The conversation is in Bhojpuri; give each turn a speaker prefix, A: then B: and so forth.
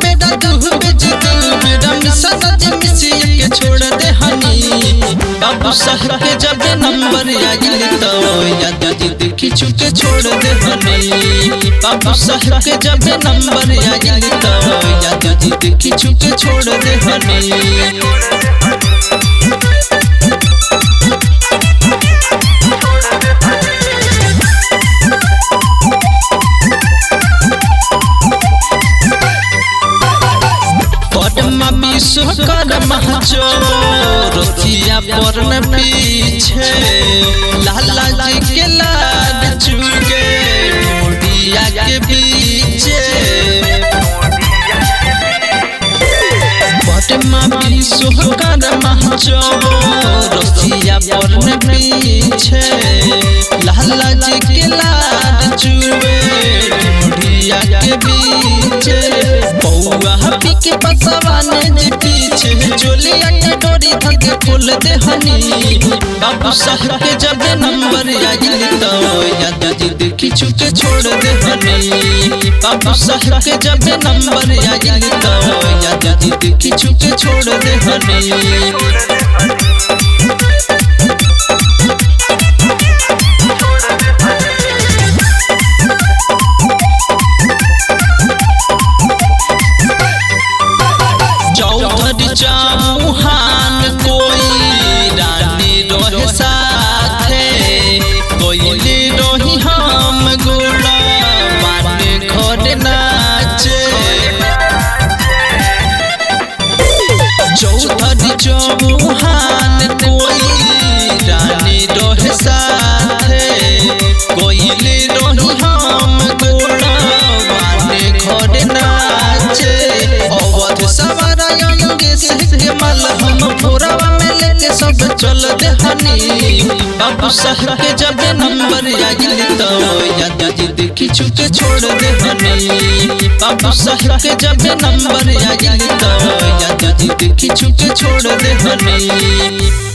A: बेटा दू बेरा मिशन जे मिसी के छोड़ दे हनी बाबू साहब के जब नंबर आइल तो याद जिद खिंचू के छोड़ दे हनी बाबू साहब के जब नंबर आइल तो याद जिद खिंचू के छोड़ दे हनी। विश्वकर्मा जो रोथिया पर न पीछे लाला जी के लाड चुगे मुड़िया के पीछे पटमा विश्वकर्मा जो रोथिया पर न पीछे लाला जी के लाड चुगे मुड़िया के पीछे पौआ हपी के पसवाने जी पीछे जोलिया के डोरी धके खोल दे हनी बाबू साहब के जब नंबर आइल तो याद जिद खिंचू के छोड़ दे हनी बाबू साहब के जब नंबर आइल तो याद जिद खिंचू के छोड़ दे हनी। चौहान कोई रानी रोहे साथे कोयली रोही हम गोला माने खोड़ नाचे चौधरी चौहान कोई रानी रोहे साथे कोयली रोही हम गोला माने खोड़ नाचे अवध सवारा के मल हम फोरवा में लेके सब चल दे हनी बाबू साहब के जब नंबर आइल तो याद जिद खिंचू के छोड़ दे हनी बाबू साहब के जब नंबर आइल तो याद जिद खिंचू के छोड़ दे हनी।